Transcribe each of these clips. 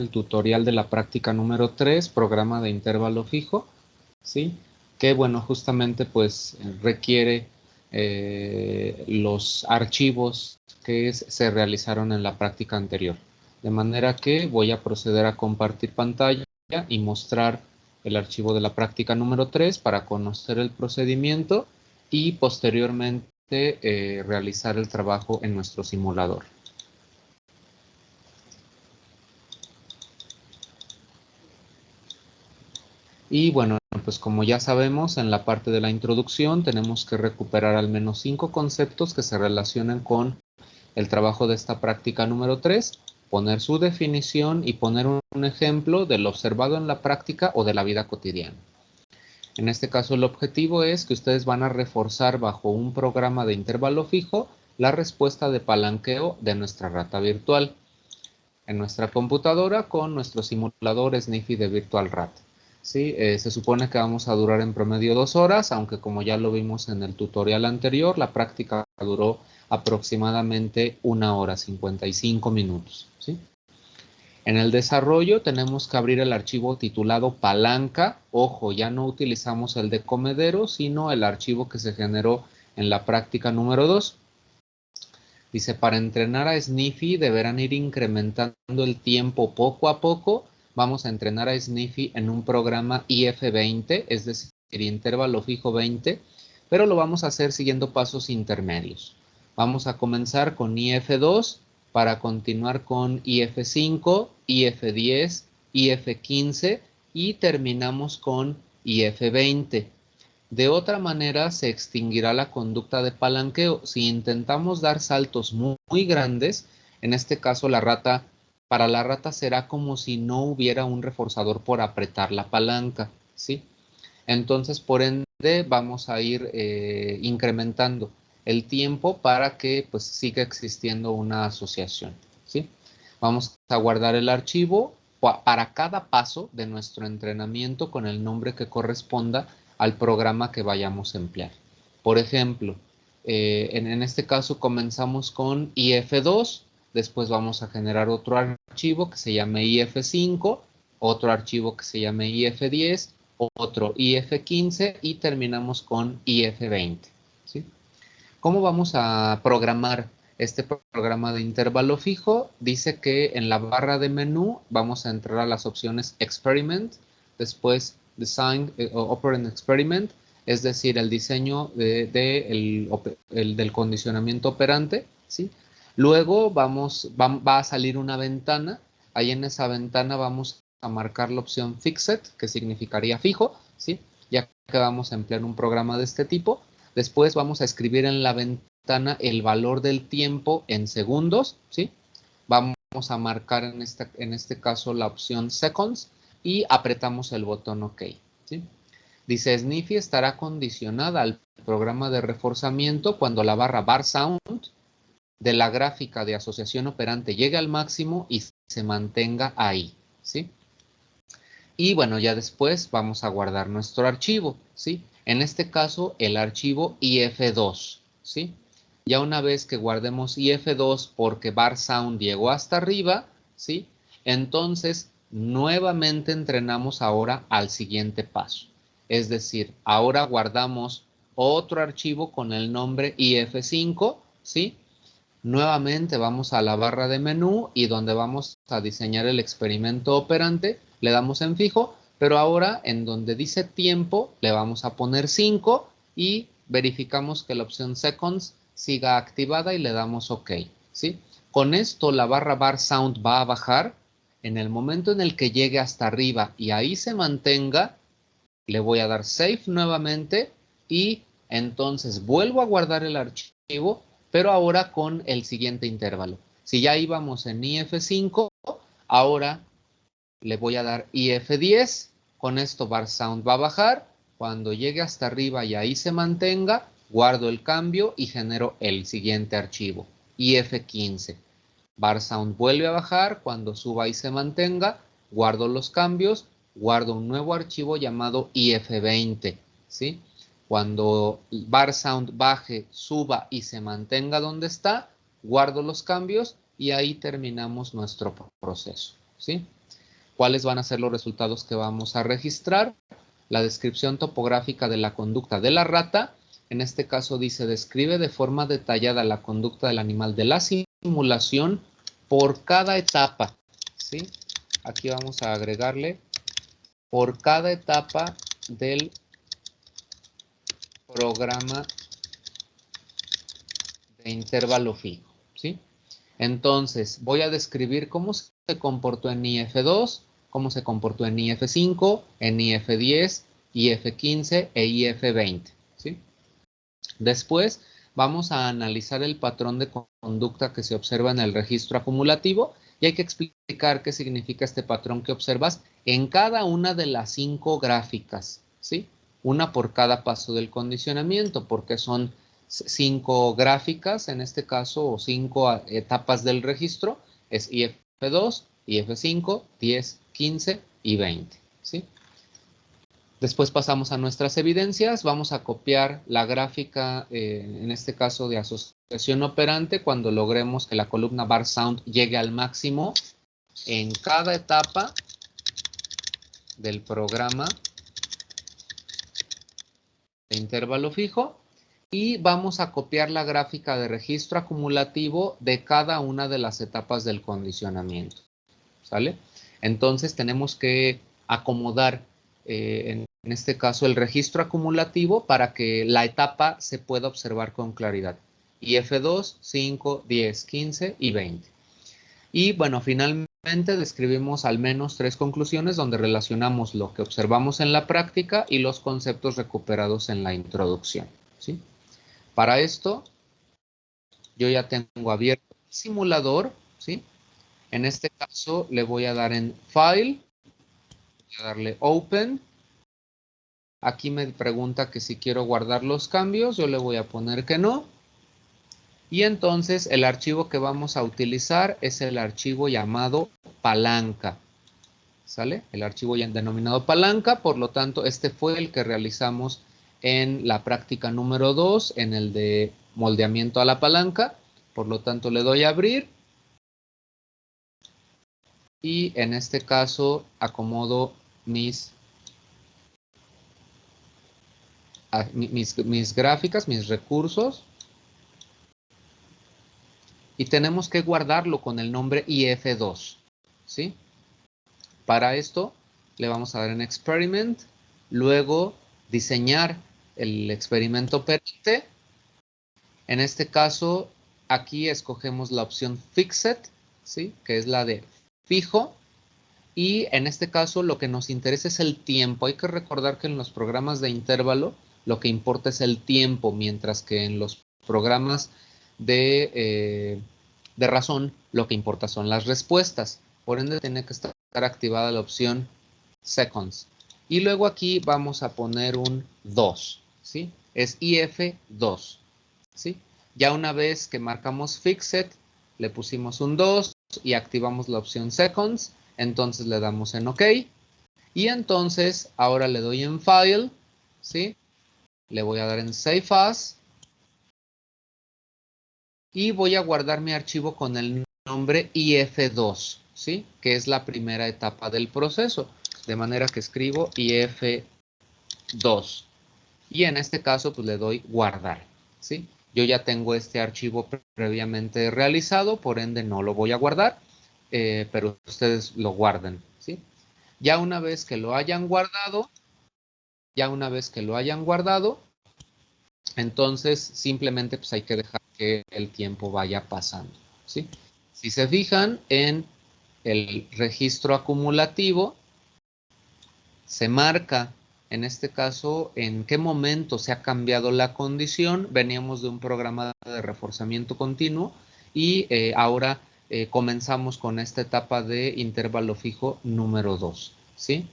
el tutorial de la práctica número 3, programa de intervalo fijo, ¿sí? Que, bueno, justamente pues requiere los archivos que se realizaron en la práctica anterior. De manera que voy a proceder a compartir pantalla y mostrar el archivo de la práctica número 3 para conocer el procedimiento y posteriormente realizar el trabajo en nuestro simulador. Y bueno, pues como ya sabemos, en la parte de la introducción tenemos que recuperar al menos 5 conceptos que se relacionan con el trabajo de esta práctica número 3, poner su definición y poner un ejemplo de lo observado en la práctica o de la vida cotidiana. En este caso, el objetivo es que ustedes van a reforzar bajo un programa de intervalo fijo la respuesta de palanqueo de nuestra rata virtual en nuestra computadora con nuestro simulador SNIFI de Virtual Rat. ¿Sí? Se supone que vamos a durar en promedio 2 horas, aunque como ya lo vimos en el tutorial anterior, la práctica duró aproximadamente 1 hora 55 minutos. ¿Sí? En el desarrollo tenemos que abrir el archivo titulado palanca. Ojo, ya no utilizamos el de comedero, sino el archivo que se generó en la práctica número 2. Dice, para entrenar a Sniffy deberán ir incrementando el tiempo poco a poco. Vamos a entrenar a Sniffy en un programa IF20, es decir, intervalo fijo 20, pero lo vamos a hacer siguiendo pasos intermedios. Vamos a comenzar con IF2 para continuar con IF5, IF10, IF15 y terminamos con IF20. De otra manera, se extinguirá la conducta de palanqueo. Si intentamos dar saltos muy grandes, en este caso para la rata será como si no hubiera un reforzador por apretar la palanca, ¿sí? Entonces, por ende, vamos a ir incrementando el tiempo para que pues, siga existiendo una asociación, ¿sí? Vamos a guardar el archivo para cada paso de nuestro entrenamiento con el nombre que corresponda al programa que vayamos a emplear. Por ejemplo, en este caso comenzamos con IF2, después vamos a generar otro archivo que se llame IF5, otro archivo que se llame IF10, otro IF15 y terminamos con IF20. ¿Sí? ¿Cómo vamos a programar este programa de intervalo fijo? Dice que en la barra de menú vamos a entrar a las opciones Experiment, después Design Operand Experiment, es decir, el diseño del condicionamiento operante, ¿sí? Luego va a salir una ventana, ahí en esa ventana vamos a marcar la opción Fixed, que significaría fijo, ¿sí? Ya que vamos a emplear un programa de este tipo. Después vamos a escribir en la ventana el valor del tiempo en segundos, ¿sí? Vamos a marcar en este caso la opción Seconds y apretamos el botón OK, ¿sí? Dice, Sniffy estará condicionada al programa de reforzamiento cuando la barra bar sound de la gráfica de asociación operante llegue al máximo y se mantenga ahí, ¿sí? Y bueno, ya después vamos a guardar nuestro archivo, ¿sí? En este caso, el archivo IF2, ¿sí? Ya una vez que guardemos IF2 porque bar sound llegó hasta arriba, ¿sí? Entonces, nuevamente entrenamos ahora al siguiente paso. Es decir, ahora guardamos otro archivo con el nombre IF5, ¿sí? Nuevamente vamos a la barra de menú y donde vamos a diseñar el experimento operante, le damos en fijo, pero ahora en donde dice tiempo le vamos a poner 5 y verificamos que la opción Seconds siga activada y le damos OK, ¿sí? Con esto la barra bar sound va a bajar. En el momento en el que llegue hasta arriba y ahí se mantenga, le voy a dar Save nuevamente y entonces vuelvo a guardar el archivo, pero ahora con el siguiente intervalo. Si ya íbamos en IF5, ahora le voy a dar IF10. Con esto bar sound va a bajar. Cuando llegue hasta arriba y ahí se mantenga, guardo el cambio y genero el siguiente archivo, IF15. Bar sound vuelve a bajar. Cuando suba y se mantenga, guardo los cambios, guardo un nuevo archivo llamado IF20, ¿sí? Cuando bar sound baje, suba y se mantenga donde está, guardo los cambios y ahí terminamos nuestro proceso, ¿sí? ¿Cuáles van a ser los resultados que vamos a registrar? La descripción topográfica de la conducta de la rata. En este caso dice, describe de forma detallada la conducta del animal de la simulación por cada etapa, ¿sí? Aquí vamos a agregarle por cada etapa del programa de intervalo fijo, ¿sí? Entonces, voy a describir cómo se comportó en IF2, cómo se comportó en IF5, en IF10, IF15 e IF20, ¿sí? Después, vamos a analizar el patrón de conducta que se observa en el registro acumulativo y hay que explicar qué significa este patrón que observas en cada una de las 5 gráficas, ¿sí? Una por cada paso del condicionamiento, porque son 5 gráficas en este caso, o 5 etapas del registro, es IF2, IF5, 10, 15 y 20, ¿sí? Después pasamos a nuestras evidencias. Vamos a copiar la gráfica, en este caso de asociación operante, cuando logremos que la columna bar sound llegue al máximo en cada etapa del programa de intervalo fijo. Y vamos a copiar la gráfica de registro acumulativo de cada una de las etapas del condicionamiento, ¿sale? Entonces tenemos que acomodar en este caso el registro acumulativo para que la etapa se pueda observar con claridad. IF2, 5, 10, 15 y 20. Y bueno, finalmente describimos al menos 3 conclusiones donde relacionamos lo que observamos en la práctica y los conceptos recuperados en la introducción, ¿sí? Para esto, yo ya tengo abierto el simulador, ¿sí? En este caso le voy a dar en File, voy a darle Open. Aquí me pregunta que si quiero guardar los cambios, yo le voy a poner que no. Y entonces el archivo que vamos a utilizar es el archivo llamado palanca, ¿sale? El archivo ya denominado palanca, por lo tanto este fue el que realizamos en la práctica número 2, en el de moldeamiento a la palanca. Por lo tanto le doy a abrir. Y en este caso acomodo mis gráficas, mis recursos. Y tenemos que guardarlo con el nombre IF2, ¿sí? Para esto le vamos a dar en Experiment, luego diseñar el experimento operante. En este caso, aquí escogemos la opción Fixed, ¿sí? Que es la de fijo. Y en este caso lo que nos interesa es el tiempo. Hay que recordar que en los programas de intervalo lo que importa es el tiempo, mientras que en los programas de razón lo que importa son las respuestas. Por ende tiene que estar activada la opción Seconds. Y luego aquí vamos a poner un 2, ¿sí? Es IF2, ¿sí? Ya una vez que marcamos Fixed, le pusimos un 2 y activamos la opción Seconds. Entonces le damos en OK. Y entonces ahora le doy en File, ¿sí? Le voy a dar en Save As. Y voy a guardar mi archivo con el nombre IF2, ¿sí? Que es la primera etapa del proceso. De manera que escribo IF2. Y en este caso, pues le doy guardar, ¿sí? Yo ya tengo este archivo previamente realizado, por ende no lo voy a guardar, pero ustedes lo guarden, ¿sí? Ya una vez que lo hayan guardado, entonces simplemente pues hay que dejar que el tiempo vaya pasando, ¿sí? Si se fijan en el registro acumulativo, se marca en este caso en qué momento se ha cambiado la condición. Veníamos de un programa de reforzamiento continuo y ahora comenzamos con esta etapa de intervalo fijo número 2, ¿sí?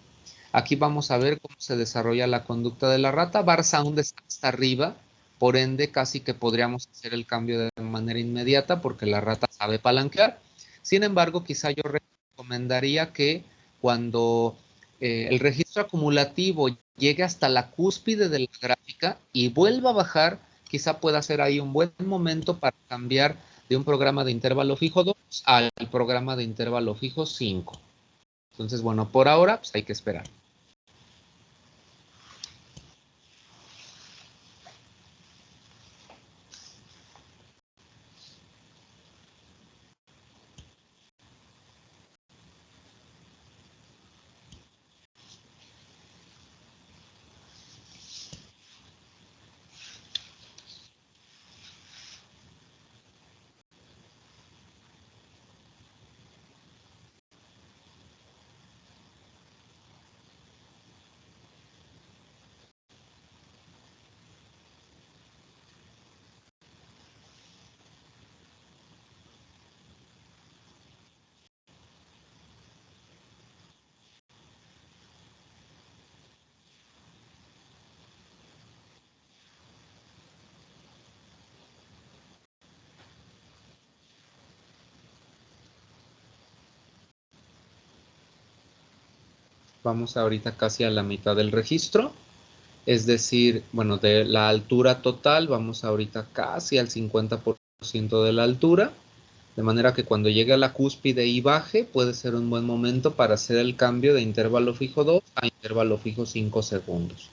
Aquí vamos a ver cómo se desarrolla la conducta de la rata. Bar sound está hasta arriba, por ende casi que podríamos hacer el cambio de manera inmediata porque la rata sabe palanquear. Sin embargo, quizá yo recomendaría que cuando el registro acumulativo llegue hasta la cúspide de la gráfica y vuelva a bajar, quizá pueda ser ahí un buen momento para cambiar de un programa de intervalo fijo 2 al programa de intervalo fijo 5. Entonces, bueno, por ahora pues hay que esperar. Vamos ahorita casi a la mitad del registro. Es decir, bueno, de la altura total, vamos ahorita casi al 50% de la altura. De manera que cuando llegue a la cúspide y baje, puede ser un buen momento para hacer el cambio de intervalo fijo 2 a intervalo fijo 5 segundos.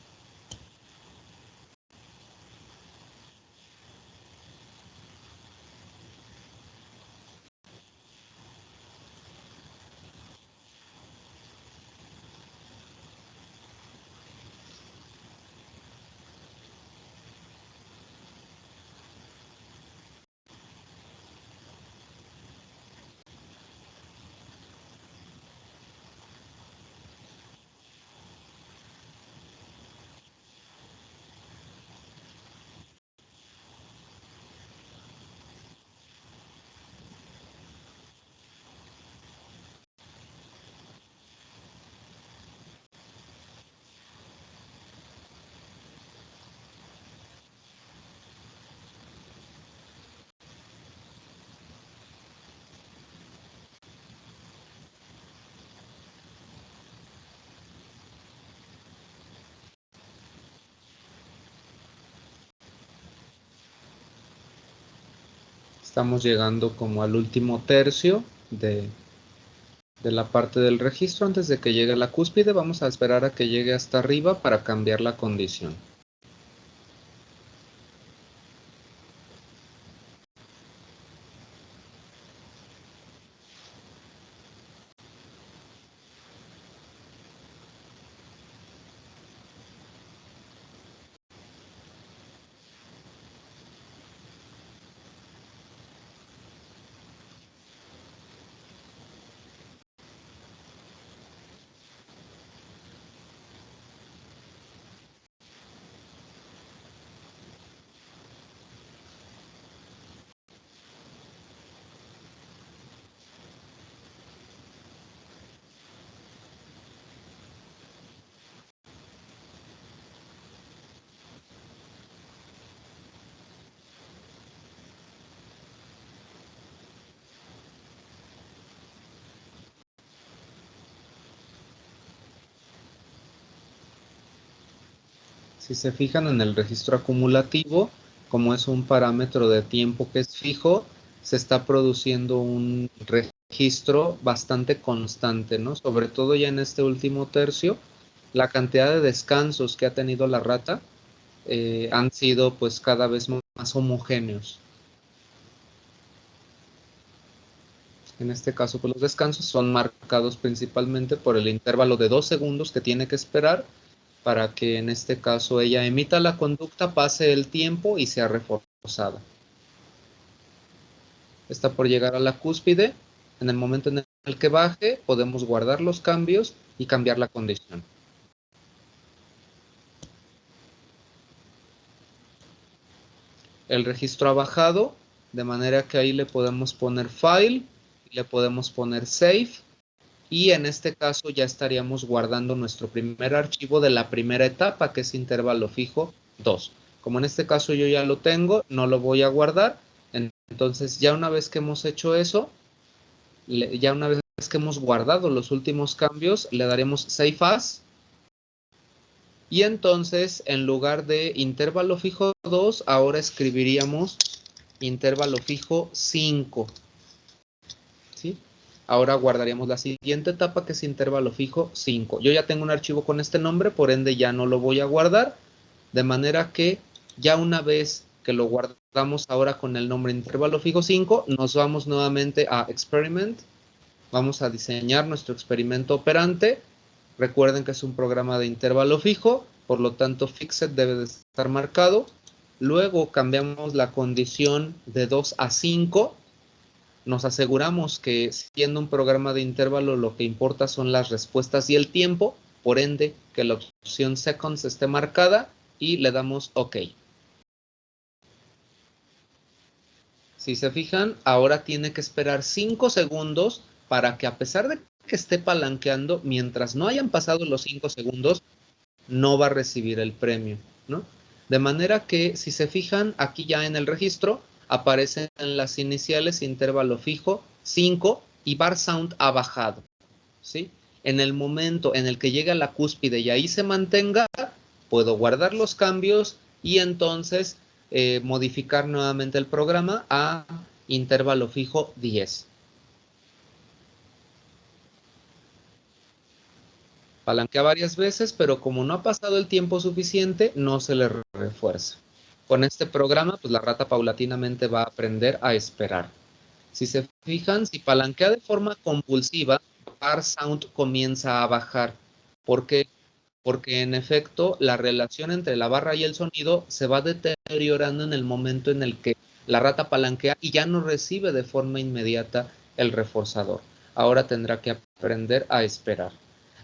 Estamos llegando como al último tercio de la parte del registro. Antes de que llegue a la cúspide, vamos a esperar a que llegue hasta arriba para cambiar la condición. Si se fijan en el registro acumulativo, como es un parámetro de tiempo que es fijo, se está produciendo un registro bastante constante, ¿no? Sobre todo ya en este último tercio, la cantidad de descansos que ha tenido la rata han sido pues cada vez más homogéneos. En este caso, pues los descansos son marcados principalmente por el intervalo de 2 segundos que tiene que esperar para que en este caso ella emita la conducta, pase el tiempo y sea reforzada. Está por llegar a la cúspide. En el momento en el que baje, podemos guardar los cambios y cambiar la condición. El registro ha bajado, de manera que ahí le podemos poner File, le podemos poner Save, y en este caso ya estaríamos guardando nuestro primer archivo de la primera etapa, que es intervalo fijo 2. Como en este caso yo ya lo tengo, no lo voy a guardar. Entonces ya una vez que hemos hecho eso, ya una vez que hemos guardado los últimos cambios, le daremos Save As. Y entonces en lugar de intervalo fijo 2, ahora escribiríamos intervalo fijo 5. ¿Sí? Ahora guardaríamos la siguiente etapa, que es intervalo fijo 5. Yo ya tengo un archivo con este nombre, por ende ya no lo voy a guardar, de manera que ya una vez que lo guardamos ahora con el nombre intervalo fijo 5, nos vamos nuevamente a Experiment. Vamos a diseñar nuestro experimento operante. Recuerden que es un programa de intervalo fijo, por lo tanto Fixed debe de estar marcado. Luego cambiamos la condición de 2 a 5. Nos aseguramos que siendo un programa de intervalo lo que importa son las respuestas y el tiempo, por ende que la opción seconds esté marcada y le damos OK. Si se fijan, ahora tiene que esperar 5 segundos para que, a pesar de que esté palanqueando, mientras no hayan pasado los 5 segundos, no va a recibir el premio, ¿no? De manera que, si se fijan, aquí ya en el registro aparecen las iniciales intervalo fijo 5 y bar sound ha bajado, ¿sí? En el momento en el que llegue a la cúspide y ahí se mantenga, puedo guardar los cambios y entonces modificar nuevamente el programa a intervalo fijo 10. Palanquea varias veces, pero como no ha pasado el tiempo suficiente, no se le refuerza. Con este programa, pues la rata paulatinamente va a aprender a esperar. Si se fijan, si palanquea de forma compulsiva, bar sound comienza a bajar. ¿Por qué? Porque en efecto la relación entre la barra y el sonido se va deteriorando en el momento en el que la rata palanquea y ya no recibe de forma inmediata el reforzador. Ahora tendrá que aprender a esperar.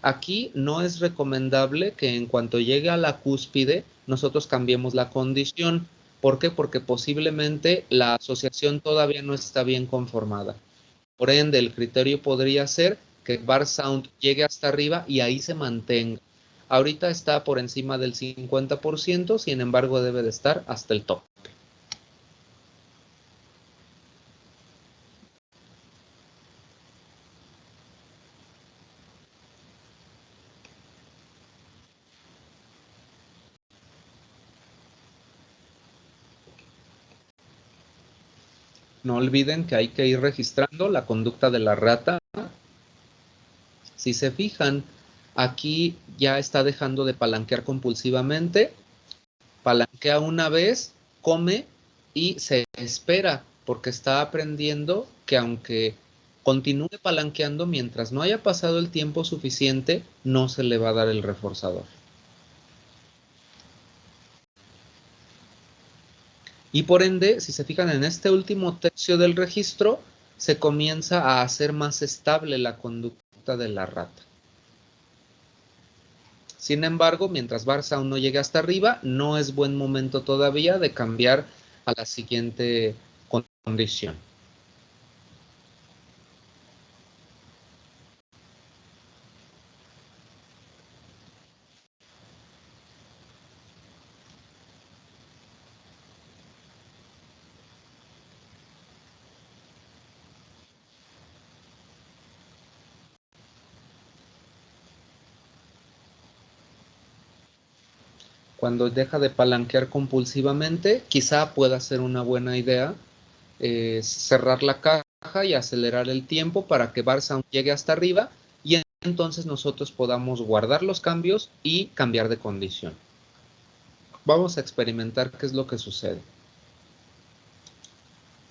Aquí no es recomendable que en cuanto llegue a la cúspide nosotros cambiemos la condición. ¿Por qué? Porque posiblemente la asociación todavía no está bien conformada. Por ende, el criterio podría ser que bar sound llegue hasta arriba y ahí se mantenga. Ahorita está por encima del 50%, sin embargo debe de estar hasta el top. No olviden que hay que ir registrando la conducta de la rata. Si se fijan, aquí ya está dejando de palanquear compulsivamente. Palanquea una vez, come y se espera, porque está aprendiendo que aunque continúe palanqueando, mientras no haya pasado el tiempo suficiente, no se le va a dar el reforzador. Y por ende, si se fijan en este último tercio del registro, se comienza a hacer más estable la conducta de la rata. Sin embargo, mientras bar sound no llegue hasta arriba, no es buen momento todavía de cambiar a la siguiente condición. Cuando deja de palanquear compulsivamente, quizá pueda ser una buena idea cerrar la caja y acelerar el tiempo para que bar sound llegue hasta arriba y entonces nosotros podamos guardar los cambios y cambiar de condición. Vamos a experimentar qué es lo que sucede.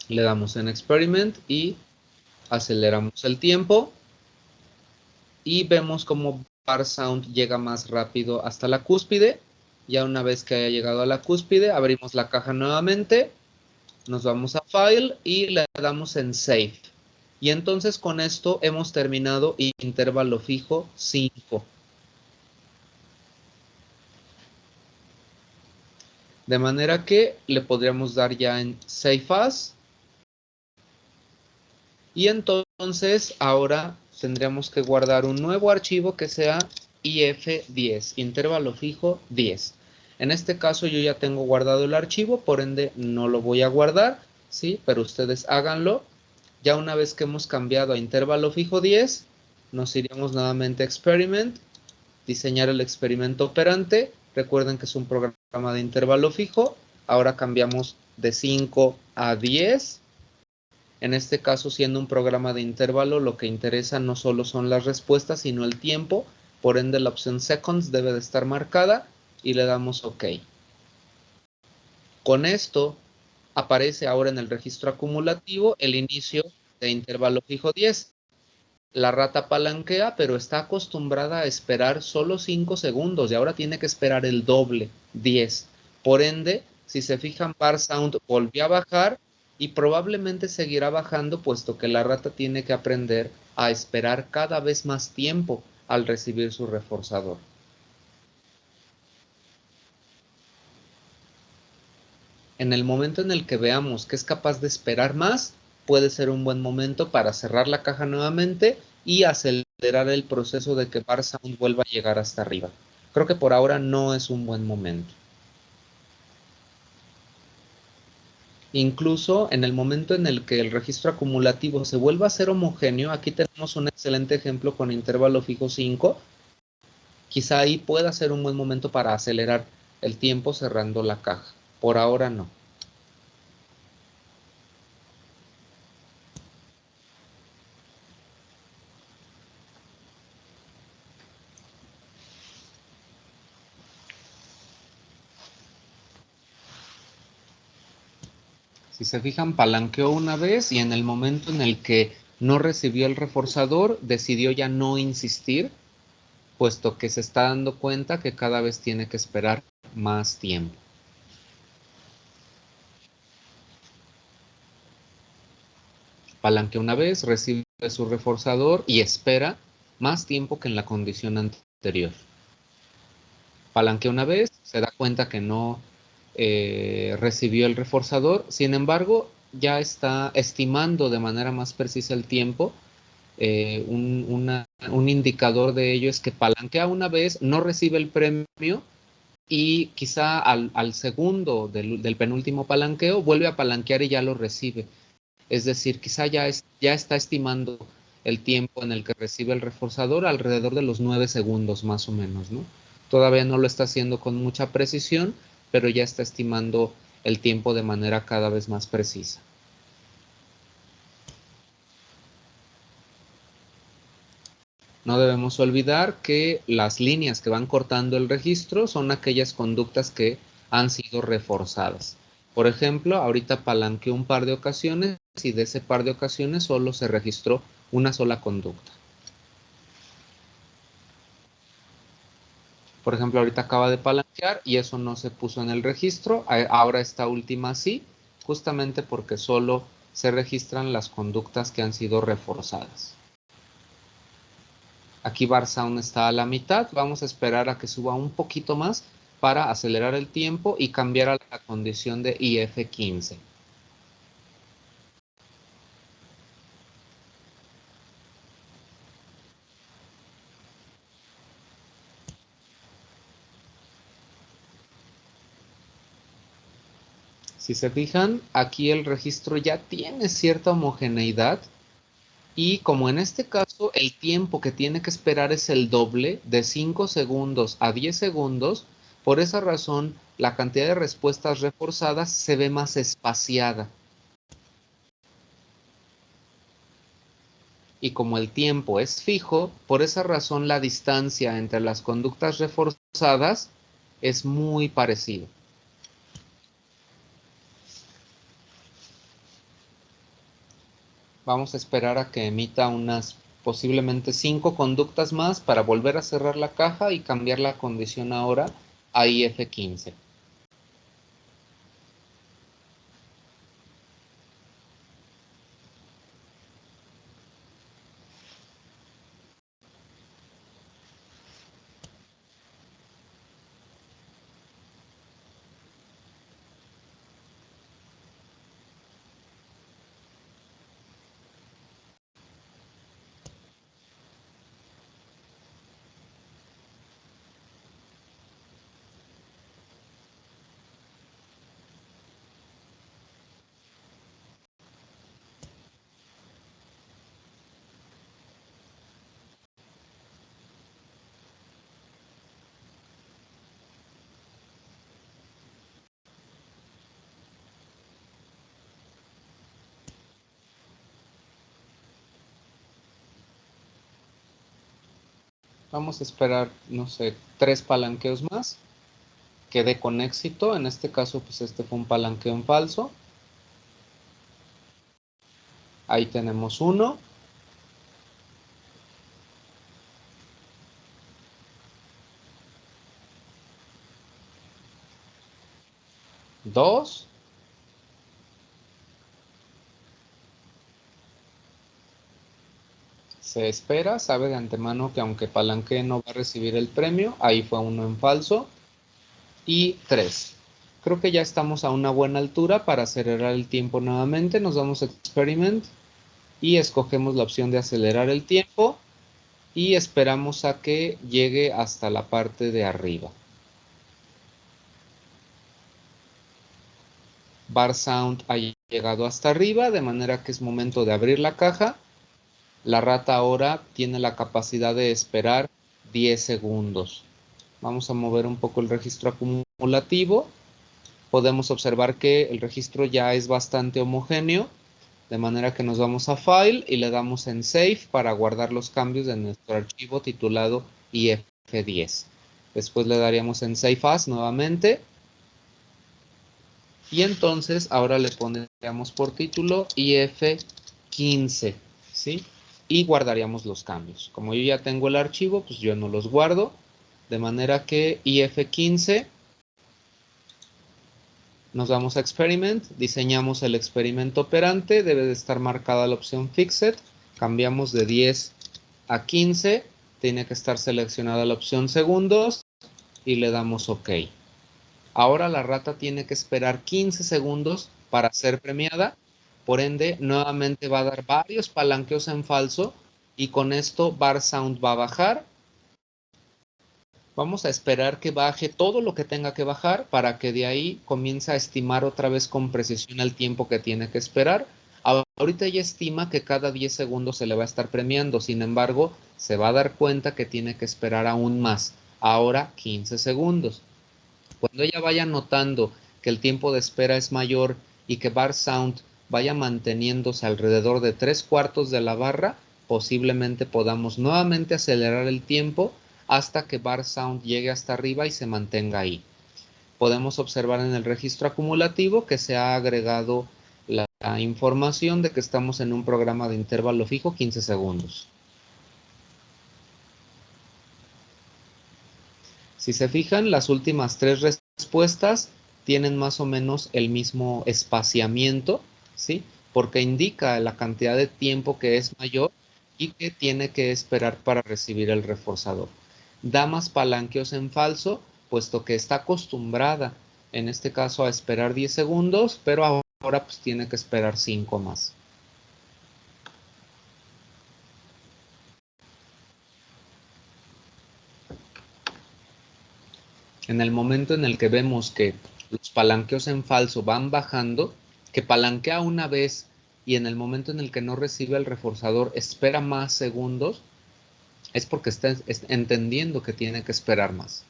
Le damos en Experiment y aceleramos el tiempo y vemos cómo bar sound llega más rápido hasta la cúspide. Ya una vez que haya llegado a la cúspide, abrimos la caja nuevamente, nos vamos a File y le damos en Save. Y entonces con esto hemos terminado intervalo fijo 5. De manera que le podríamos dar ya en Save As. Y entonces ahora tendríamos que guardar un nuevo archivo que sea IF10, intervalo fijo 10. En este caso yo ya tengo guardado el archivo, por ende no lo voy a guardar, ¿sí? Pero ustedes háganlo. Ya una vez que hemos cambiado a intervalo fijo 10, nos iríamos nuevamente a Experiment, diseñar el experimento operante. Recuerden que es un programa de intervalo fijo. Ahora cambiamos de 5 a 10. En este caso, siendo un programa de intervalo, lo que interesa no solo son las respuestas, sino el tiempo. Por ende, la opción seconds debe de estar marcada y le damos OK. Con esto aparece ahora en el registro acumulativo el inicio de intervalo fijo 10. La rata palanquea, pero está acostumbrada a esperar solo 5 segundos y ahora tiene que esperar el doble, 10. Por ende, si se fijan, bar sound volvió a bajar y probablemente seguirá bajando, puesto que la rata tiene que aprender a esperar cada vez más tiempo al recibir su reforzador. En el momento en el que veamos que es capaz de esperar más, puede ser un buen momento para cerrar la caja nuevamente y acelerar el proceso de que bar sound vuelva a llegar hasta arriba. Creo que por ahora no es un buen momento. Incluso en el momento en el que el registro acumulativo se vuelva a ser homogéneo, aquí tenemos un excelente ejemplo con intervalo fijo 5. Quizá ahí pueda ser un buen momento para acelerar el tiempo cerrando la caja. Por ahora no. Si se fijan, palanqueó una vez y en el momento en el que no recibió el reforzador, decidió ya no insistir, puesto que se está dando cuenta que cada vez tiene que esperar más tiempo. Palanquea una vez, recibe su reforzador y espera más tiempo que en la condición anterior. Palanquea una vez, se da cuenta que no recibió el reforzador, sin embargo, ya está estimando de manera más precisa el tiempo. Un indicador de ello es que palanquea una vez, no recibe el premio y quizá al segundo del penúltimo palanqueo vuelve a palanquear y ya lo recibe. Es decir, quizá ya está estimando el tiempo en el que recibe el reforzador alrededor de los 9 segundos más o menos, ¿no? Todavía no lo está haciendo con mucha precisión, pero ya está estimando el tiempo de manera cada vez más precisa. No debemos olvidar que las líneas que van cortando el registro son aquellas conductas que han sido reforzadas. Por ejemplo, ahorita palanqueó un par de ocasiones y de ese par de ocasiones solo se registró una sola conducta. Por ejemplo, ahorita acaba de palanquear y eso no se puso en el registro. Ahora esta última sí, justamente porque solo se registran las conductas que han sido reforzadas. Aquí bar sound está a la mitad. Vamos a esperar a que suba un poquito más para acelerar el tiempo y cambiar a la condición de IF15. Si se fijan, aquí el registro ya tiene cierta homogeneidad y como en este caso el tiempo que tiene que esperar es el doble, de 5 segundos a 10 segundos, por esa razón la cantidad de respuestas reforzadas se ve más espaciada. Y como el tiempo es fijo, por esa razón la distancia entre las conductas reforzadas es muy parecida. Vamos a esperar a que emita unas posiblemente 5 conductas más para volver a cerrar la caja y cambiar la condición ahora a IF15. Vamos a esperar, no sé, 3 palanqueos más. Que dé con éxito. En este caso, pues este fue un palanqueo en falso. Ahí tenemos uno. Dos. Se espera, sabe de antemano que aunque palanquee no va a recibir el premio. Ahí fue uno en falso. Y 3. Creo que ya estamos a una buena altura para acelerar el tiempo nuevamente. Nos damos a Experiment y escogemos la opción de acelerar el tiempo y esperamos a que llegue hasta la parte de arriba. Bar Sound ha llegado hasta arriba, de manera que es momento de abrir la caja. La rata ahora tiene la capacidad de esperar 10 segundos. Vamos a mover un poco el registro acumulativo. Podemos observar que el registro ya es bastante homogéneo, de manera que nos vamos a File y le damos en Save para guardar los cambios de nuestro archivo titulado IF10. Después le daríamos en Save As nuevamente. Y entonces ahora le pondríamos por título IF15, ¿sí? Y guardaríamos los cambios. Como yo ya tengo el archivo, pues yo no los guardo. De manera que IF15, nos vamos a Experiment, diseñamos el experimento operante, debe de estar marcada la opción Fixed, cambiamos de 10 a 15, tiene que estar seleccionada la opción segundos y le damos OK. Ahora la rata tiene que esperar 15 segundos para ser premiada, por ende nuevamente va a dar varios palanqueos en falso y con esto Bar Sound va a bajar. Vamos a esperar que baje todo lo que tenga que bajar para que de ahí comience a estimar otra vez con precisión el tiempo que tiene que esperar. Ahorita ya estima que cada 10 segundos se le va a estar premiando, sin embargo, se va a dar cuenta que tiene que esperar aún más, ahora 15 segundos. Cuando ella vaya notando que el tiempo de espera es mayor y que Bar Sound vaya manteniéndose alrededor de 3/4 de la barra, posiblemente podamos nuevamente acelerar el tiempo hasta que Bar Sound llegue hasta arriba y se mantenga ahí. Podemos observar en el registro acumulativo que se ha agregado la información de que estamos en un programa de intervalo fijo 15 segundos. Si se fijan, las últimas 3 respuestas tienen más o menos el mismo espaciamiento, ¿sí? Porque indica la cantidad de tiempo que es mayor y que tiene que esperar para recibir el reforzador. Da más palanqueos en falso, puesto que está acostumbrada, en este caso, a esperar 10 segundos, pero ahora pues tiene que esperar 5 más. En el momento en el que vemos que los palanqueos en falso van bajando, que palanquea una vez y en el momento en el que no recibe el reforzador espera más segundos, es porque está entendiendo que tiene que esperar más.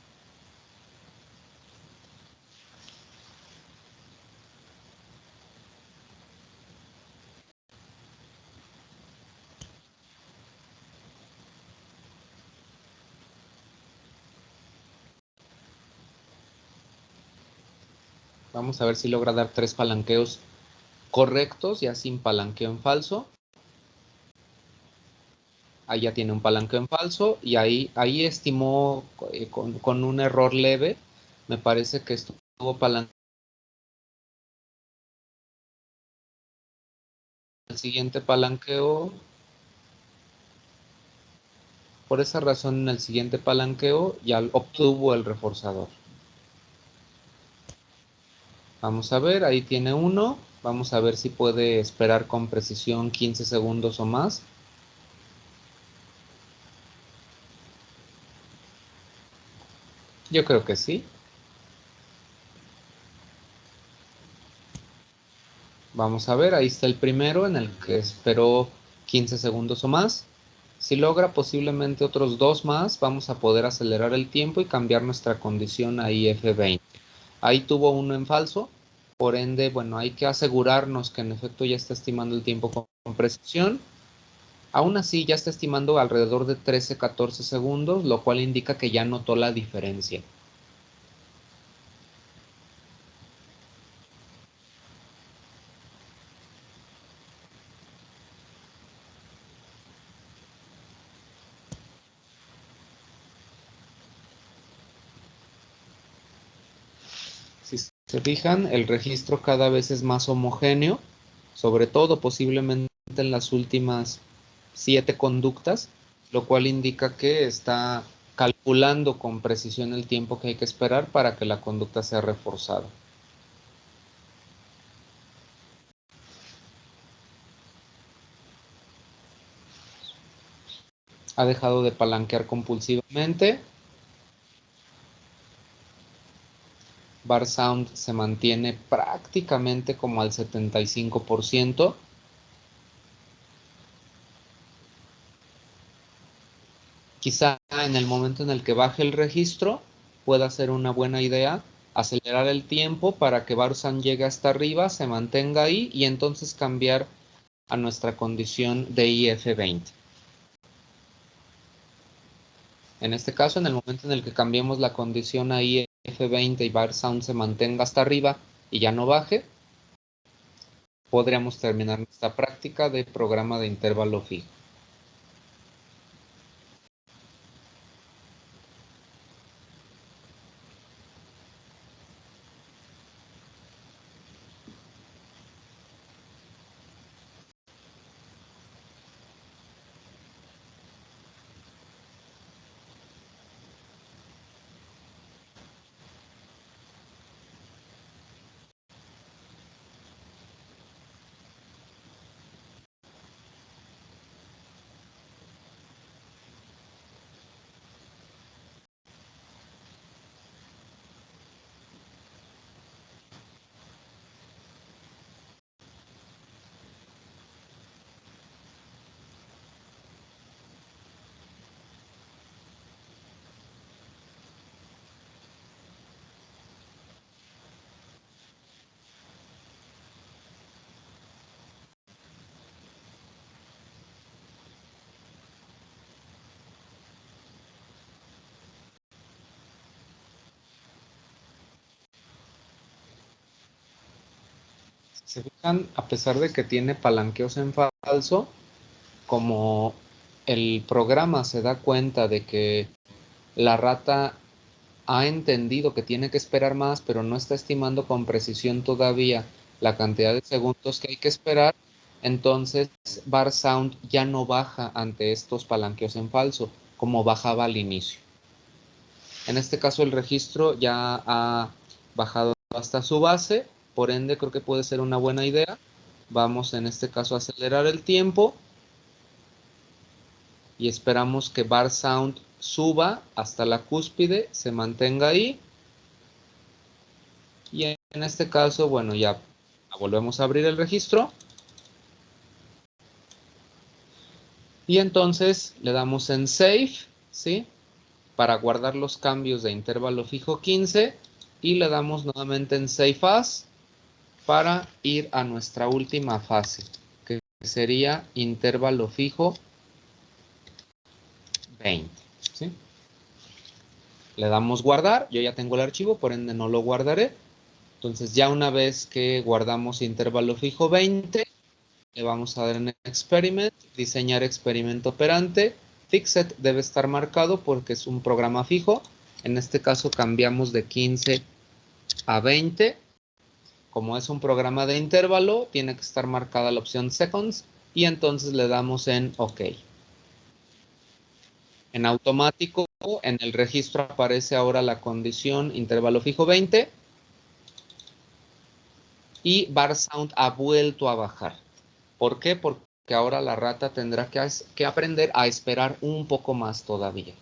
Vamos a ver si logra dar 3 palanqueos correctos, ya sin palanqueo en falso. Ahí ya tiene un palanqueo en falso y ahí estimó con un error leve. Me parece que estuvo palanqueado. El siguiente palanqueo, por esa razón, en el siguiente palanqueo ya obtuvo el reforzador. Vamos a ver, ahí tiene uno. Vamos a ver si puede esperar con precisión 15 segundos o más. Yo creo que sí. Vamos a ver, ahí está el primero en el que esperó 15 segundos o más. Si logra posiblemente otros 2 más, vamos a poder acelerar el tiempo y cambiar nuestra condición a IF20. Ahí tuvo uno en falso, por ende, bueno, hay que asegurarnos que en efecto ya está estimando el tiempo con precisión. Aún así ya está estimando alrededor de 13-14 segundos, lo cual indica que ya notó la diferencia. Si se fijan, el registro cada vez es más homogéneo, sobre todo posiblemente en las últimas 7 conductas, lo cual indica que está calculando con precisión el tiempo que hay que esperar para que la conducta sea reforzada. Ha dejado de palanquear compulsivamente. Bar Sound se mantiene prácticamente como al 75%. Quizá en el momento en el que baje el registro pueda ser una buena idea acelerar el tiempo para que Bar Sound llegue hasta arriba, se mantenga ahí y entonces cambiar a nuestra condición de IF20. En este caso, en el momento en el que cambiemos la condición a IF20 y Bar Sound se mantenga hasta arriba y ya no baje, podríamos terminar nuestra práctica de programa de intervalo fijo. Se fijan, a pesar de que tiene palanqueos en falso, como el programa se da cuenta de que la rata ha entendido que tiene que esperar más, pero no está estimando con precisión todavía la cantidad de segundos que hay que esperar, entonces Bar Sound ya no baja ante estos palanqueos en falso, como bajaba al inicio. En este caso el registro ya ha bajado hasta su base, por ende creo que puede ser una buena idea. Vamos en este caso a acelerar el tiempo y esperamos que Bar Sound suba hasta la cúspide, se mantenga ahí. Y en este caso, bueno, ya volvemos a abrir el registro. Y entonces le damos en Save, ¿sí? Para guardar los cambios de intervalo fijo 15. Y le damos nuevamente en Save As para ir a nuestra última fase, que sería intervalo fijo 20, ¿sí? Le damos guardar, yo ya tengo el archivo, por ende no lo guardaré. Entonces ya una vez que guardamos intervalo fijo 20, le vamos a dar en Experiment, diseñar experimento operante. Fixed debe estar marcado porque es un programa fijo. En este caso cambiamos de 15 a 20. Como es un programa de intervalo, tiene que estar marcada la opción Seconds y entonces le damos en OK. En automático, en el registro aparece ahora la condición intervalo fijo 20 y Bar Sound ha vuelto a bajar. ¿Por qué? Porque ahora la rata tendrá que aprender a esperar un poco más todavía.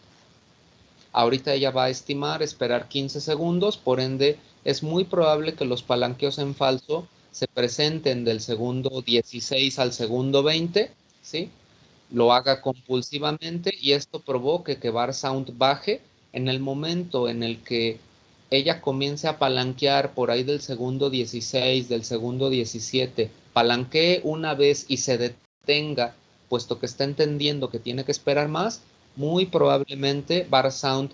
Ahorita ella va a estimar esperar 15 segundos, por ende es muy probable que los palanqueos en falso se presenten del segundo 16 al segundo 20, ¿sí? Lo haga compulsivamente y esto provoque que Bar Sound baje en el momento en el que ella comience a palanquear por ahí del segundo 16, del segundo 17, palanquee una vez y se detenga puesto que está entendiendo que tiene que esperar más, muy probablemente bar sound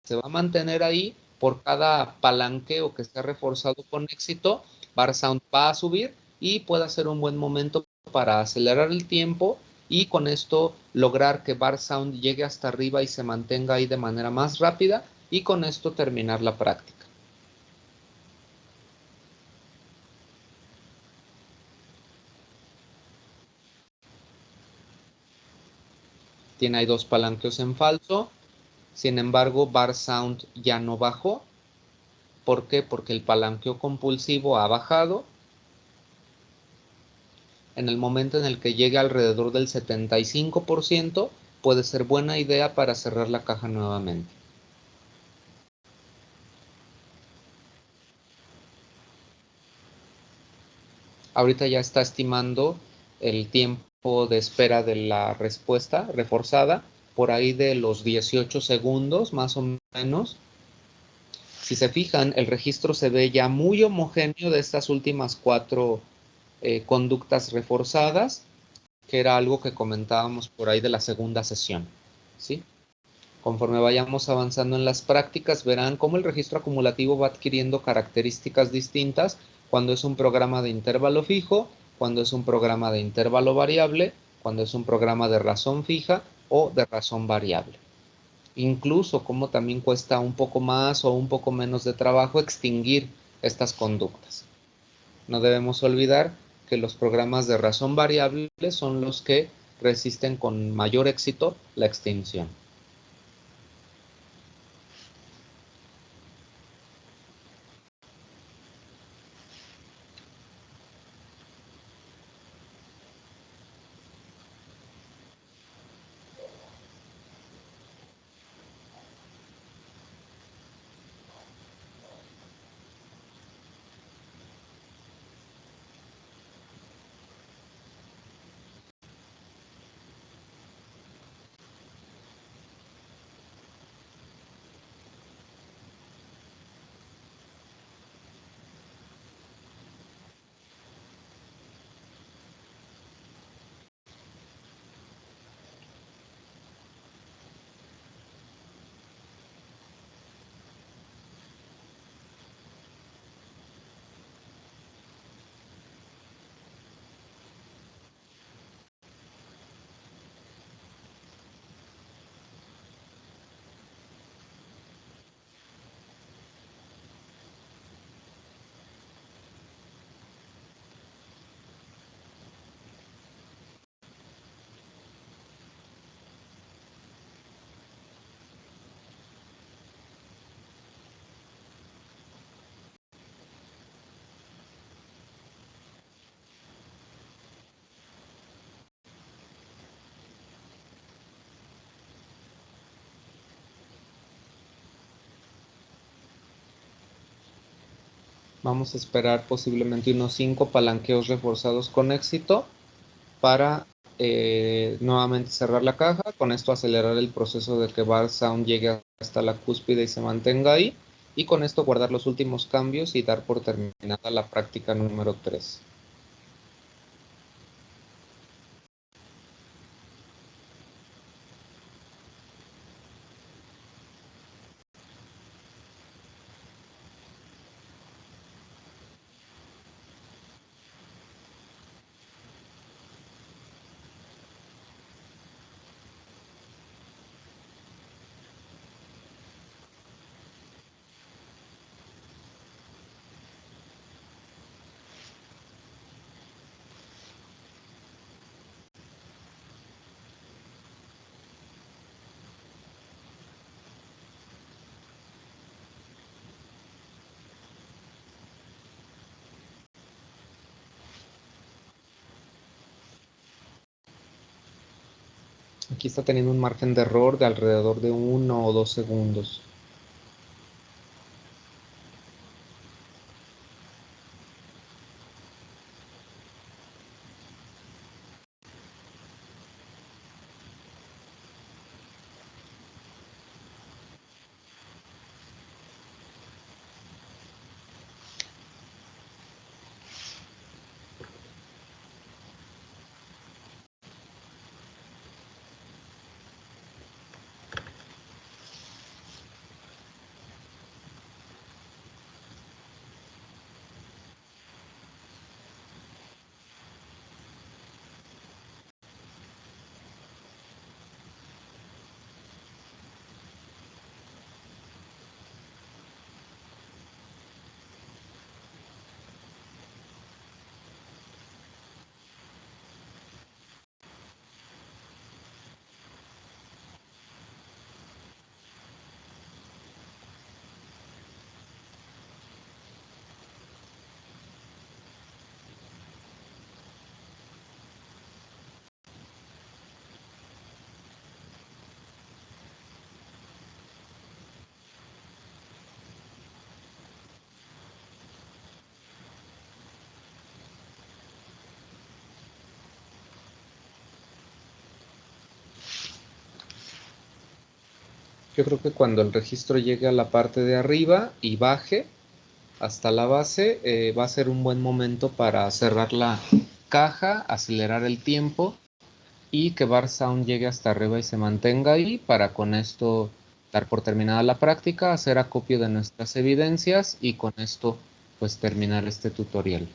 se va a mantener ahí por cada palanqueo que esté reforzado con éxito, bar sound va a subir y puede ser un buen momento para acelerar el tiempo y con esto lograr que bar sound llegue hasta arriba y se mantenga ahí de manera más rápida y con esto terminar la práctica. Tiene ahí 2 palanqueos en falso, sin embargo bar sound ya no bajó. ¿Por qué? Porque el palanqueo compulsivo ha bajado. En el momento en el que llegue alrededor del 75%, puede ser buena idea para cerrar la caja nuevamente. Ahorita ya está estimando el tiempo de espera de la respuesta reforzada por ahí de los 18 segundos más o menos. Si se fijan, el registro se ve ya muy homogéneo de estas últimas 4 conductas reforzadas, que era algo que comentábamos por ahí de la segunda sesión, ¿sí? Conforme vayamos avanzando en las prácticas, verán cómo el registro acumulativo va adquiriendo características distintas cuando es un programa de intervalo fijo, cuando es un programa de intervalo variable, cuando es un programa de razón fija o de razón variable. Incluso cómo también cuesta un poco más o un poco menos de trabajo extinguir estas conductas. No debemos olvidar que los programas de razón variable son los que resisten con mayor éxito la extinción. Vamos a esperar posiblemente unos 5 palanqueos reforzados con éxito para nuevamente cerrar la caja. Con esto acelerar el proceso de que bar sound llegue hasta la cúspide y se mantenga ahí. Y con esto guardar los últimos cambios y dar por terminada la práctica número 3. Aquí está teniendo un margen de error de alrededor de 1 o 2 segundos. Yo creo que cuando el registro llegue a la parte de arriba y baje hasta la base, va a ser un buen momento para cerrar la caja, acelerar el tiempo y que bar sound llegue hasta arriba y se mantenga ahí para con esto dar por terminada la práctica, hacer acopio de nuestras evidencias y con esto pues terminar este tutorial.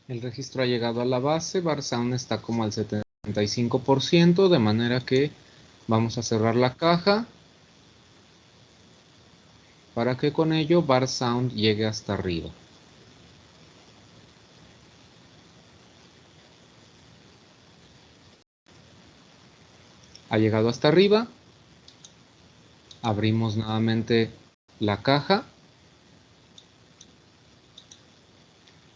El registro ha llegado a la base, bar sound está como al 75%, de manera que vamos a cerrar la caja para que con ello bar sound llegue hasta arriba. Ha llegado hasta arriba, abrimos nuevamente la caja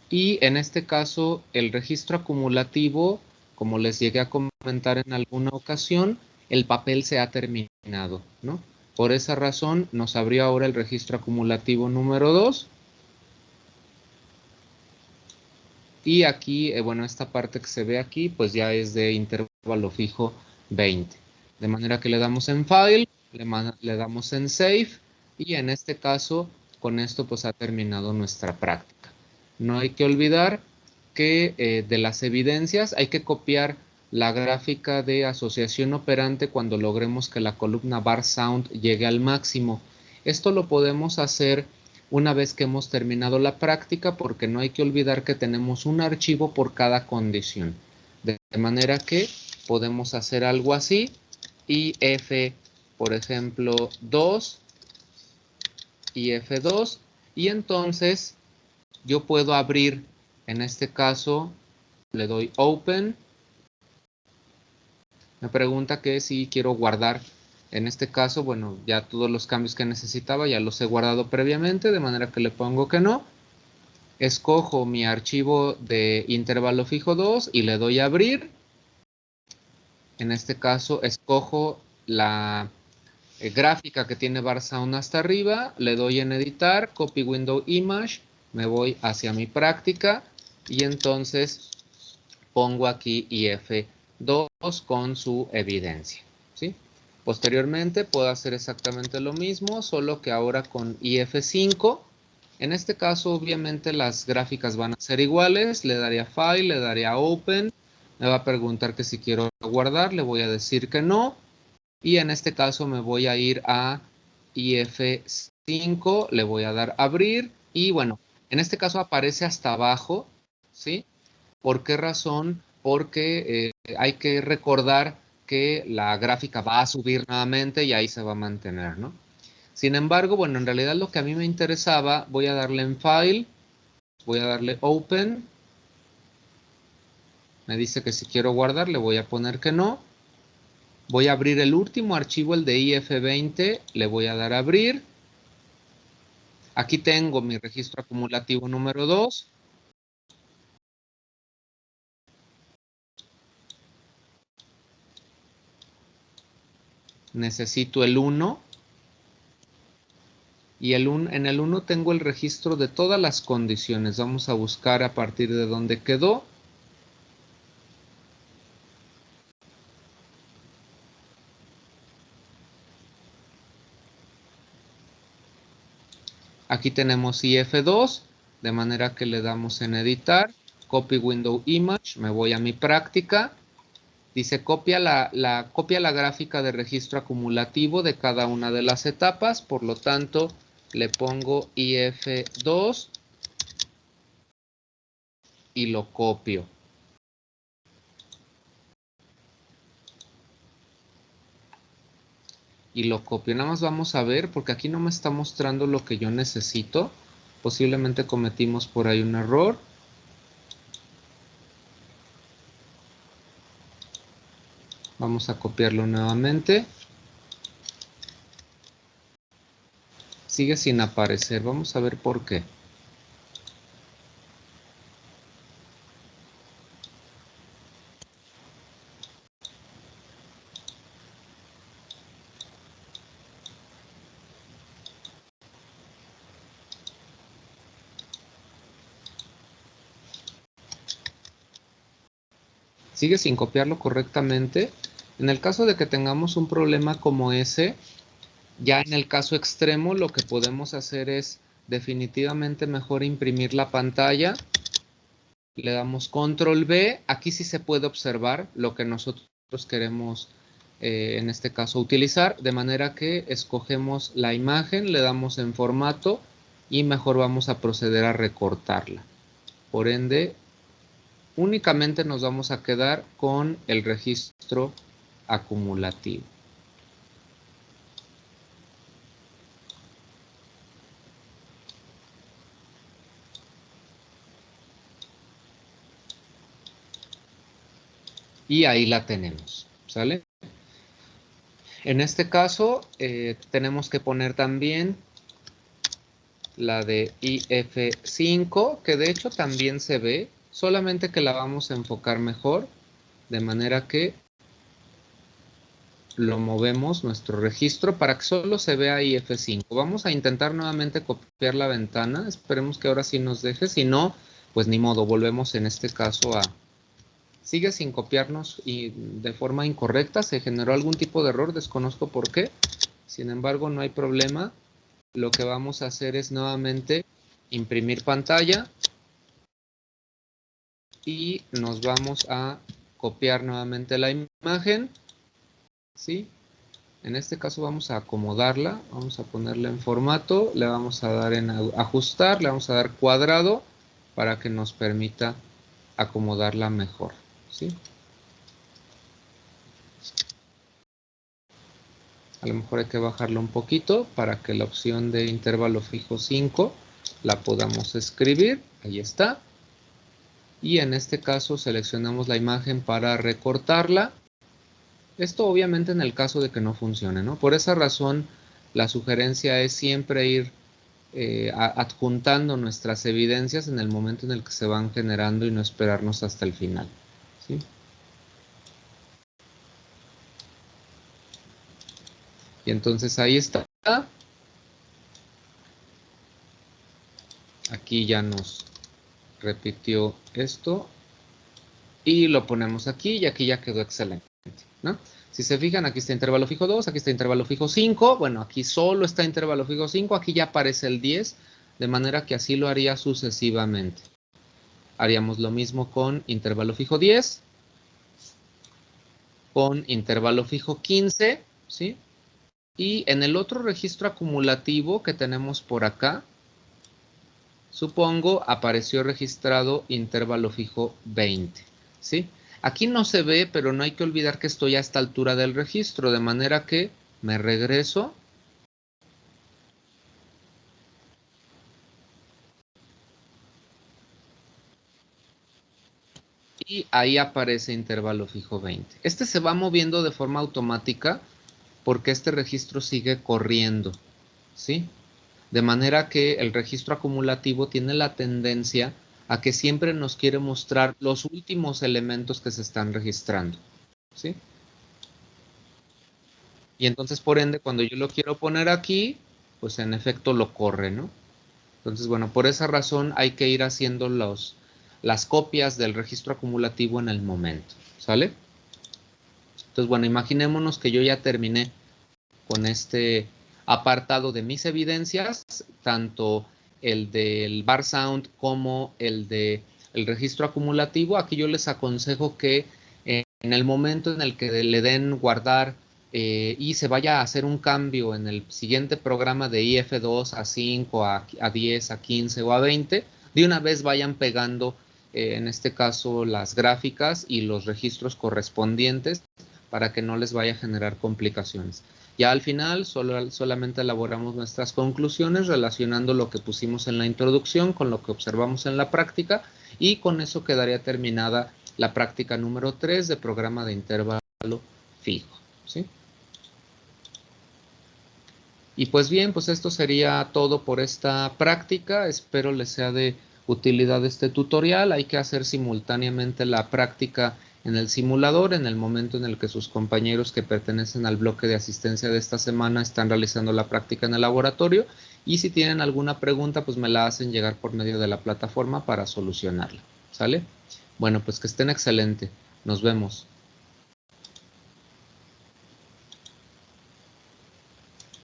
y en este caso el registro acumulativo, como les llegué a comentar en alguna ocasión, el papel se ha terminado, ¿no? Por esa razón nos abrió ahora el registro acumulativo número 2. Y aquí, bueno, esta parte que se ve aquí, pues ya es de intervalo fijo 20. De manera que le damos en File, le damos en Save, y en este caso, con esto pues ha terminado nuestra práctica. No hay que olvidar que de las evidencias hay que copiar la gráfica de asociación operante cuando logremos que la columna bar sound llegue al máximo. Esto lo podemos hacer una vez que hemos terminado la práctica, porque no hay que olvidar que tenemos un archivo por cada condición. De manera que podemos hacer algo así y F por ejemplo, 2 y F2, y entonces yo puedo abrir, en este caso, le doy Open. Me pregunta que si quiero guardar. En este caso, bueno, ya todos los cambios que necesitaba ya los he guardado previamente, de manera que le pongo que no. Escojo mi archivo de intervalo fijo 2 y le doy a abrir. En este caso, escojo la gráfica que tiene bar sound hasta arriba, le doy en editar, copy window image, me voy hacia mi práctica y entonces pongo aquí IF2 con su evidencia, ¿sí? Posteriormente puedo hacer exactamente lo mismo, solo que ahora con IF5. En este caso, obviamente, las gráficas van a ser iguales. Le daría File, le daría Open. Me va a preguntar que si quiero guardar, le voy a decir que no. Y en este caso me voy a ir a IF5, le voy a dar Abrir. Y bueno, en este caso aparece hasta abajo, ¿sí? ¿Por qué razón? Porque hay que recordar que la gráfica va a subir nuevamente y ahí se va a mantener, ¿no? Sin embargo, bueno, en realidad lo que a mí me interesaba, voy a darle en File, voy a darle Open. Me dice que si quiero guardar, le voy a poner que no. Voy a abrir el último archivo, el de IF20, le voy a dar a abrir. Aquí tengo mi registro acumulativo número 2. Necesito el 1. Y en el 1 tengo el registro de todas las condiciones. Vamos a buscar a partir de dónde quedó. Aquí tenemos IF2, de manera que le damos en editar, copy window image, me voy a mi práctica. Dice copia la gráfica de registro acumulativo de cada una de las etapas, por lo tanto le pongo IF2 y lo copio. Y lo copio. Nada más vamos a ver, porque aquí no me está mostrando lo que yo necesito. Posiblemente cometimos por ahí un error. Vamos a copiarlo nuevamente. Sigue sin aparecer. Vamos a ver por qué. Sigue sin copiarlo correctamente. En el caso de que tengamos un problema como ese, ya en el caso extremo lo que podemos hacer es definitivamente mejor imprimir la pantalla. Le damos control V. Aquí sí se puede observar lo que nosotros queremos en este caso utilizar, de manera que escogemos la imagen, le damos en formato y mejor vamos a proceder a recortarla. Por ende, únicamente nos vamos a quedar con el registro acumulativo. Y ahí la tenemos, ¿sale? En este caso, tenemos que poner también la de IF5, que de hecho también se ve, solamente que la vamos a enfocar mejor, de manera que lo movemos nuestro registro para que solo se vea IF5. Vamos a intentar nuevamente copiar la ventana, esperemos que ahora sí nos deje, si no, pues ni modo, volvemos en este caso a... Sigue sin copiarnos y de forma incorrecta, se generó algún tipo de error, desconozco por qué, sin embargo no hay problema. Lo que vamos a hacer es nuevamente imprimir pantalla y nos vamos a copiar nuevamente la imagen, ¿sí? En este caso vamos a acomodarla, vamos a ponerla en formato, le vamos a dar en ajustar, le vamos a dar cuadrado para que nos permita acomodarla mejor, ¿sí? A lo mejor hay que bajarlo un poquito para que la opción de intervalo fijo 5 la podamos escribir. Ahí está. Y en este caso seleccionamos la imagen para recortarla. Esto obviamente en el caso de que no funcione, ¿no? Por esa razón, la sugerencia es siempre ir adjuntando nuestras evidencias en el momento en el que se van generando y no esperarnos hasta el final, ¿sí? Y entonces ahí está. Aquí ya nos repitió esto. Y lo ponemos aquí y aquí ya quedó excelente, ¿no? Si se fijan, aquí está intervalo fijo 2, aquí está intervalo fijo 5. Bueno, aquí solo está intervalo fijo 5, aquí ya aparece el 10, de manera que así lo haría sucesivamente. Haríamos lo mismo con intervalo fijo 10, con intervalo fijo 15, ¿sí? Y en el otro registro acumulativo que tenemos por acá, supongo, apareció registrado intervalo fijo 20, ¿sí? Aquí no se ve, pero no hay que olvidar que estoy a esta altura del registro, de manera que me regreso. Y ahí aparece intervalo fijo 20. Este se va moviendo de forma automática porque este registro sigue corriendo, ¿sí? De manera que el registro acumulativo tiene la tendencia a que siempre nos quiere mostrar los últimos elementos que se están registrando, ¿sí? Y entonces, por ende, cuando yo lo quiero poner aquí, pues en efecto lo corre, ¿no? Entonces, bueno, por esa razón hay que ir haciendo las copias del registro acumulativo en el momento, ¿sale? Entonces, bueno, imaginémonos que yo ya terminé con este apartado de mis evidencias, tanto el del bar sound como el de el registro acumulativo. Aquí yo les aconsejo que en el momento en el que le den guardar y se vaya a hacer un cambio en el siguiente programa de IF2 a 5, a 10, a 15 o a 20, de una vez vayan pegando, en este caso, las gráficas y los registros correspondientes para que no les vaya a generar complicaciones. Ya al final solamente elaboramos nuestras conclusiones relacionando lo que pusimos en la introducción con lo que observamos en la práctica y con eso quedaría terminada la práctica número 3 de programa de intervalo fijo, ¿sí? Y pues bien, pues esto sería todo por esta práctica. Espero les sea de utilidad este tutorial. Hay que hacer simultáneamente la práctica en el simulador en el momento en el que sus compañeros que pertenecen al bloque de asistencia de esta semana están realizando la práctica en el laboratorio. Y si tienen alguna pregunta, pues me la hacen llegar por medio de la plataforma para solucionarla. ¿Sale? Bueno, pues que estén excelente. Nos vemos.